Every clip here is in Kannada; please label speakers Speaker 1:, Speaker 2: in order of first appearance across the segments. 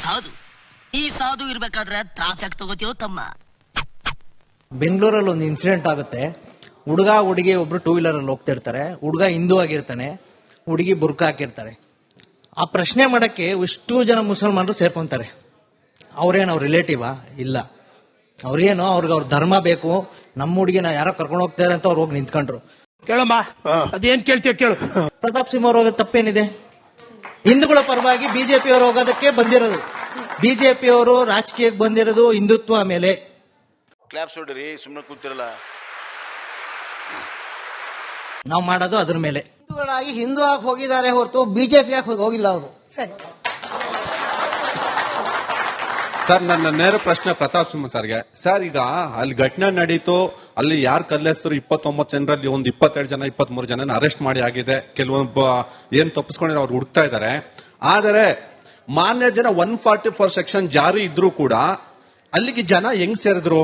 Speaker 1: ಸಾಧು ಈ ಸಾಧು ಇರ್ಬೇಕಾದ್ರೆ ತ್ರಾಸಾಗಿ ತಗೋತೀವೋ ತಮ್ಮ.
Speaker 2: ಬೆಂಗಳೂರಲ್ಲಿ ಒಂದು ಇನ್ಸಿಡೆಂಟ್ ಆಗುತ್ತೆ. ಹುಡುಗ ಹುಡುಗಿ ಒಬ್ರು ಟೂ ವೀಲರ್ ಅಲ್ಲಿ ಹೋಗ್ತಿರ್ತಾರೆ. ಹುಡುಗ ಹಿಂದೂ ಆಗಿರ್ತಾನೆ, ಹುಡುಗಿ ಬುರ್ಕ ಹಾಕಿರ್ತಾರೆ. ಆ ಪ್ರಶ್ನೆ ಮಾಡಕ್ಕೆ ಇಷ್ಟು ಜನ ಮುಸಲ್ಮಾನರು ಸೇರ್ಕೊಂತಾರೆ. ಅವ್ರೇನು ಅವ್ರ ರಿಲೇಟಿವಾ? ಇಲ್ಲ. ಅವ್ರೇನು ಅವ್ರಿಗೆ ಅವ್ರ ಧರ್ಮ ಬೇಕು, ನಮ್ಮ ಹುಡುಗಿನ ಯಾರೋ ಕರ್ಕೊಂಡು ಹೋಗ್ತಾರೆ ಅಂತ ಅವ್ರು ಹೋಗಿ ನಿಂತ್ಕೊಂಡ್ರು.
Speaker 3: ಕೇಳಮ್ಮ, ಅದೇನ್ ಕೇಳ್ತೀಯ ಕೇಳು.
Speaker 2: ಪ್ರತಾಪ್ ಸಿಂಹ ಅವ್ರು ಹೋಗೋದು ತಪ್ಪೇನಿದೆ? ಹಿಂದೂಗಳ ಪರವಾಗಿ ಬಿಜೆಪಿ ಅವರು ಹೋಗೋದಕ್ಕೆ ಬಂದಿರೋದು. ಬಿಜೆಪಿ ಅವರು ರಾಜಕೀಯಕ್ಕೆ ಬಂದಿರೋದು ಹಿಂದುತ್ವ ಮೇಲೆ.
Speaker 4: ಕ್ಲಾಪ್ಸ್ ಹೊಡ್ರಿ, ಸುಮ್ಮನೆ ಕೂತಿರಲ್ಲ.
Speaker 2: ನಾವು ಮಾಡೋದು ಅದ್ರ ಮೇಲೆ.
Speaker 5: ಹಿಂದೂಗಳಾಗಿ ಹಿಂದೂ ಆಗಿ ಹೋಗಿದ್ದಾರೆ ಹೊರತು ಬಿಜೆಪಿ ಆಗಿ ಹೋಗಿಲ್ಲ ಅವರು.
Speaker 6: ಸರಿ
Speaker 7: ಸರ್, ನನ್ನ ನೇರ ಪ್ರಶ್ನೆ ಪ್ರತಾಪ್ ಸಿಂಹ ಸರ್ಗೆ. ಸರ್, ಈಗ ಅಲ್ಲಿ ಘಟನೆ ನಡೀತು, ಅಲ್ಲಿ ಯಾರು ಕಲ್ಲೆಸ್ತರು 29 ಜನರಲ್ಲಿ ಒಂದು 22 ಜನ 23 ಜನ ಅರೆಸ್ಟ್ ಮಾಡಿ ಆಗಿದೆ. ಕೆಲವೊಬ್ಬ ಏನ್ ತಪ್ಪಿಸ್ಕೊಂಡಿದ್ದಾರೆ ಅವ್ರು ಹುಡುಕ್ತಾ ಇದ್ದಾರೆ. ಆದರೆ ಮಾನ್ಯ ಜನ 144 ಸೆಕ್ಷನ್ ಜಾರಿ ಇದ್ರೂ ಕೂಡ ಅಲ್ಲಿಗೆ ಜನ ಹೆಂಗ್ ಸೇರಿದ್ರು?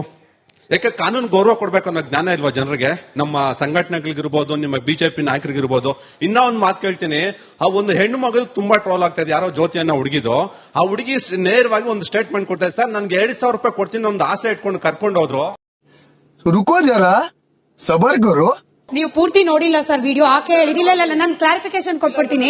Speaker 7: ಯಾಕೆ ಕಾನೂನು ಗೌರವ ಕೊಡ್ಬೇಕು ಅನ್ನೋ ಜ್ಞಾನ ಇಲ್ವಾ ಜನರಿಗೆ? ನಮ್ಮ ಸಂಘಟನೆಗಳಿಗಿರ್ಬೋದು, ನಿಮ್ಮ ಬಿಜೆಪಿ ನಾಯಕರಿಗಿರ್ಬೋದು. ಇನ್ನ ಒಂದು ಮಾತು ಕೇಳ್ತೀನಿ. ಆ ಒಂದು ಹೆಣ್ಣು ಮಗಳು ತುಂಬಾ ಟ್ರೋಲ್ ಆಗ್ತಾ ಇದೆ. ಯಾರೋ ಜ್ಯೋತಿಯನ್ನ ಹುಡುಗಿದು, ಆ ಹುಡುಗಿ ನೇರವಾಗಿ ಒಂದು ಸ್ಟೇಟ್ಮೆಂಟ್ ಕೊಡ್ತಾ ಇದೆ. ಸರ್, ನನ್ಗೆ 2,000 ರೂಪಾಯಿ ಕೊಡ್ತೀನಿ ಒಂದು ಆಸೆ ಇಟ್ಕೊಂಡು ಕರ್ಕೊಂಡು ಹೋದ್ರು.
Speaker 8: ರುಕೋ ಜರ ಸಬರ್ ಗರು.
Speaker 6: ನೀವು ಪೂರ್ತಿ ನೋಡಿಲ್ಲ ಸರ್ ವಿಡಿಯೋ. ಆಕೆ ಹೇಳಿದಿಲ್ಲ. ನಾನು ಕ್ಲಾರಿಫಿಕೇಶನ್ ಕೊಟ್ಬಿಡ್ತೀನಿ,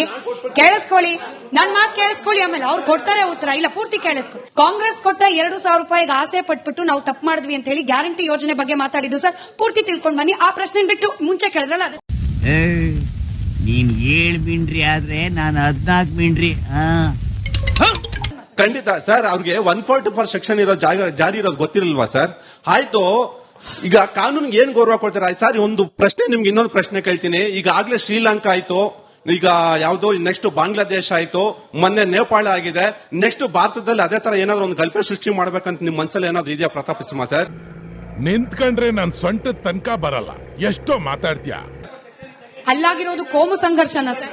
Speaker 6: ಕೇಳಿಸ್ಕೊಳ್ಳಿ. ನನ್ ಮಾತು ಕೇಳಿಸ್ಕೊಳ್ಳಿ. ಆಮೇಲೆ ಅವ್ರು ಕೊಡ್ತಾರೆ ಉತ್ತರ. ಇಲ್ಲ, ಪೂರ್ತಿ ಕೇಳಿಸ್ಕೊಳ್ಳಿ. ಕಾಂಗ್ರೆಸ್ ಕೊಟ್ಟ 2,000 ರೂಪಾಯಿಗೆ ಆಸೆ ಪಟ್ಬಿಟ್ಟು ನಾವು ತಪ್ಪು ಮಾಡಿದ್ವಿ ಅಂತ ಹೇಳಿ ಗ್ಯಾರಂಟಿ ಯೋಜನೆ ಬಗ್ಗೆ ಮಾತಾಡಿದ್ದು ಸರ್. ಪೂರ್ತಿ ತಿಳ್ಕೊಂಡ್ ಬನ್ನಿ. ಆ ಪ್ರಶ್ನೆ ಬಿಟ್ಟು ಮುಂಚೆ ಕೇಳಿದ್ರಲ್ಲ ಅದು.
Speaker 1: ನೀನ್ 7 ಮಿಂಡ್ರಿ ಆದ್ರೆ ನಾನು 14 ಮಿಂಡ್ರಿ.
Speaker 7: ಖಂಡಿತ ಸರ್, ಅವ್ರಿಗೆ 144 ಸೆಕ್ಷನ್ ಇರೋ ಜಾರಿ ಇರೋದು ಗೊತ್ತಿರಲ್ವಾ ಸರ್? ಆಯ್ತು, ಈಗ ಕಾನೂನಿಗೆ ಏನ್ ಗೌರವ ಕೊಡ್ತಾರೆ? ಸರ್, ಒಂದು ಪ್ರಶ್ನೆ ನಿಮ್ಗೆ, ಇನ್ನೊಂದು ಪ್ರಶ್ನೆ ಕೇಳ್ತೀನಿ. ಈಗ ಆಗ್ಲೇ ಶ್ರೀಲಂಕಾ ಆಯ್ತು, ಈಗ ಯಾವ್ದೋ ನೆಕ್ಸ್ಟ್ ಬಾಂಗ್ಲಾದೇಶ ಆಯ್ತು, ಮೊನ್ನೆ ನೇಪಾಳ ಆಗಿದೆ. ನೆಕ್ಸ್ಟ್ ಭಾರತದಲ್ಲಿ ಅದೇ ತರ ಏನಾದ್ರು ಒಂದು ಕಲ್ಪನೆ ಸೃಷ್ಟಿ ಮಾಡ್ಬೇಕಂತ ನಿಮ್ ಮನಸ್ಸಲ್ಲಿ ಏನಾದ್ರು ಇದೆಯಾ ಪ್ರತಾಪ್ ಸಿಂಹ ಸರ್?
Speaker 9: ನಿಂತ್ಕೊಂಡ್ರೆ ನನ್ ಸೊಂಟ ತನಕ ಬರಲ್ಲ. ಎಷ್ಟೋ ಮಾತಾಡ್ತೀಯ.
Speaker 6: ಅಲ್ಲಾಗಿರೋದು ಕೋಮು ಸಂಘರ್ಷನ ಸರ್?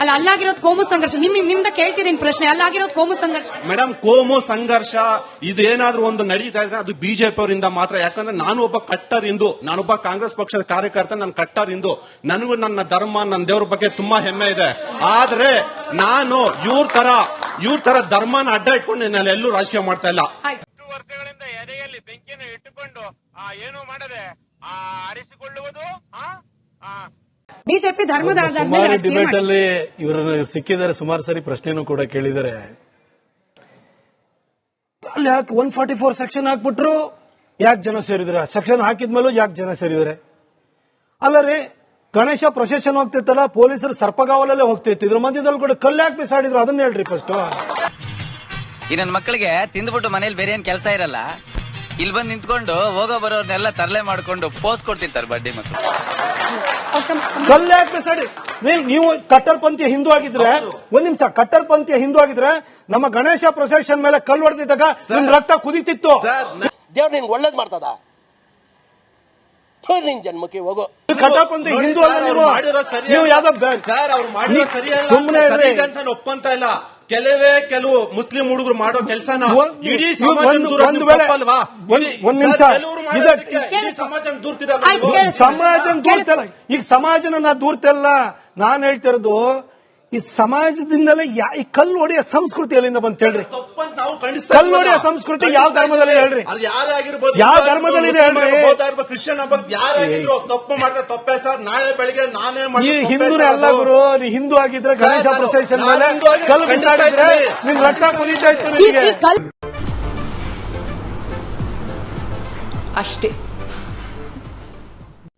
Speaker 6: ಅಲ್ಲ, ಅಲ್ಲಾಗಿರೋದು ಕೋಮು ಸಂಘರ್ಷ. ನಿಮ್ದ ಕೇಳ್ತಿದ್ದೀನಿ ಪ್ರಶ್ನೆ. ಅಲ್ಲಾಗಿರೋದು ಕೋಮು ಸಂಘರ್ಷ
Speaker 7: ಮೇಡಮ್. ಕೋಮು ಸಂಘರ್ಷ ಇದೇನಾದ್ರೂ ಒಂದು ನಡೀತಾ ಇದ್ರೆ ಅದು ಬಿಜೆಪಿ ಅವರಿಂದ ಮಾತ್ರ. ಯಾಕಂದ್ರೆ ನಾನು ಒಬ್ಬ ಕಟ್ಟರ್ ಹಿಂದೂ, ನಾನೊಬ್ಬ ಕಾಂಗ್ರೆಸ್ ಪಕ್ಷದ ಕಾರ್ಯಕರ್ತ, ನಾನು ಕಟ್ಟರ್ ಹಿಂದೂ. ನನಗೂ ನನ್ನ ಧರ್ಮ, ನನ್ನ ದೇವ್ರ ಬಗ್ಗೆ ತುಂಬಾ ಹೆಮ್ಮೆ ಇದೆ. ಆದ್ರೆ ನಾನು ಇವ್ರ ತರ ಧರ್ಮನ ಅಡ್ಡ ಇಟ್ಕೊಂಡು ನಾನು ಎಲ್ಲೂ ರಾಜಕೀಯ ಮಾಡ್ತಾ ಇಲ್ಲ.
Speaker 3: ವರ್ಷಗಳಿಂದ ಎದೆಯಲ್ಲಿ ಬೆಂಕಿಯನ್ನು ಇಟ್ಟುಕೊಂಡು ಏನು ಮಾಡದೆ ಆರಿಸಿಕೊಳ್ಳುವುದು
Speaker 6: ಬಿಜೆಪಿ ಧರ್ಮದ
Speaker 10: ಸುಮಾರು ಡಿಬೇಟ್ ಅಲ್ಲಿ ಇವರು ಸಿಕ್ಕಿದ್ದಾರೆ. ಸುಮಾರು ಸರಿ ಪ್ರಶ್ನೆನೂ ಕೂಡ ಕೇಳಿದ್ದಾರೆ. ಅಲ್ಲಿ ಯಾಕೆ 144 ಸೆಕ್ಷನ್ ಹಾಕ್ಬಿಟ್ರು, ಯಾಕೆ ಜನ ಸೇರಿದ್ರೆ? ಸೆಕ್ಷನ್ ಹಾಕಿದ್ಮೇಲೂ ಯಾಕೆ ಜನ ಸೇರಿದ್ದಾರೆ? ಅಲ್ಲರಿ, ಗಣೇಶ ಪ್ರೊಸೆಷನ್ ಹೋಗ್ತಿತ್ತಲ್ಲ, ಪೊಲೀಸರು ಸರ್ಪಗಾವಲಲ್ಲೇ ಹೋಗ್ತಿತ್ತು. ಇದ್ರ ಮಧ್ಯದಲ್ಲಿ ಕೂಡ ಕಲ್ಲು ಯಾಕೆ ಬಿಸಾಡಿದ್ರು ಅದನ್ನ ಹೇಳ್ರಿ ಫಸ್ಟ್.
Speaker 11: ಈ ನನ್ನ ಮಕ್ಕಳಿಗೆ ತಿಂದ್ಬಿಟ್ಟು ಮನೇಲಿ ಬೇರೆ ಏನ್ ಕೆಲಸ ಇರಲ್ಲ, ಇಲ್ಲಿ ಬಂದು ನಿಂತ್ಕೊಂಡು ಹೋಗೋ ಬರೋರ್ನೆಲ್ಲ ತರಲೆ ಮಾಡ್ಕೊಂಡು ಪೋಸ್ ಕೊಡ್ತಿರ್ತಾರೆ ಬಡ್ಡಿ ಮಕ್ಕಳು.
Speaker 10: ಕಲ್ಲು ಯಾಕೆ ಬಿಸಾಡಿ? ನೀವು ಕಟ್ಟರ್ಪಂಥೀಯ ಹಿಂದೂ ಆಗಿದ್ರೆ, ಒಂದ್ ನಿಮಿಷ, ಕಟ್ಟರ್ಪಂಥೀಯ ಹಿಂದೂ ಆಗಿದ್ರೆ ನಮ್ಮ ಗಣೇಶ ಪ್ರೊಸೆಷನ್ ಮೇಲೆ ಕಲ್ಲು ಹೊಡೆದಿದ್ದಾಗ ನಿಮ್ ರಕ್ತ ಕುದಿತಿತ್ತು.
Speaker 5: ದೇವ್ರು ನಿನ್ಗೆ ಒಳ್ಳೇದ್ ಮಾಡ್ತದ? ನಿನ್ ಜನ್ಮಕ್ಕೆ ಹೋಗೋ.
Speaker 10: ಕಟ್ಟರ್ಪಂಥಿ ಹಿಂದೂ ಅಲ್ಲ ನೀವು. ಯಾವ್ದೋ ಸುಮ್ಮನೆ
Speaker 7: ಒಪ್ಪಂತ ಇಲ್ಲ. ಕೆಲವು ಮುಸ್ಲಿಂ ಹುಡುಗರು ಮಾಡೋ ಕೆಲಸನ ಇಡೀ
Speaker 10: ಒಂದ್ ನಿಮಿಷ,
Speaker 7: ಸಮಾಜ
Speaker 10: ದೂರ್ತಿಲ್ಲ. ಈಗ ಸಮಾಜನ ನಾ ದೂರ್ತಿಲ್ಲ. ನಾನ್ ಹೇಳ್ತಿರೋದು ಈ ಸಮಾಜದಿಂದಲೇ ಈ ಕಲ್ಲು ಹೊಡೆಯ ಸಂಸ್ಕೃತಿ ಎಲ್ಲಿಂದ ಬಂತ ಹೇಳ್ರಿ? ಕಲ್ಲು ಹೊಡೆಯ ಸಂಸ್ಕೃತಿ ಯಾವ ಧರ್ಮದಲ್ಲಿ ಹೇಳ್ರಿ? ಯಾವ ಧರ್ಮದಲ್ಲಿ ಇದೆ ಹೇಳ್ರಿ?
Speaker 7: ಕ್ರಿಶ್ಚಿಯನ್ ಯಾರಾಗಿದ್ರು ತಪ್ಪು ಮಾಡಿದ್ರೆ ತಪ್ಪೇ ಸರ್. ನಾಳೆ ಬೆಳಿಗ್ಗೆ ನಾನೇ
Speaker 10: ಈ ಹಿಂದೂನೇ ಅಲ್ಲ ಗುರು. ನೀ ಹಿಂದೂ ಆಗಿದ್ರೆ ಗಣೇಶ ಪ್ರೊಸೆಷನ್ ಮೇಲೆ ಕಲ್ಲು ಬಿಸಾಡಿದ್ರೆ ನಿಮ್ ರಕ್ತ ಕುದೀತಾ ಇತ್ತು.
Speaker 6: ಅಷ್ಟೇ.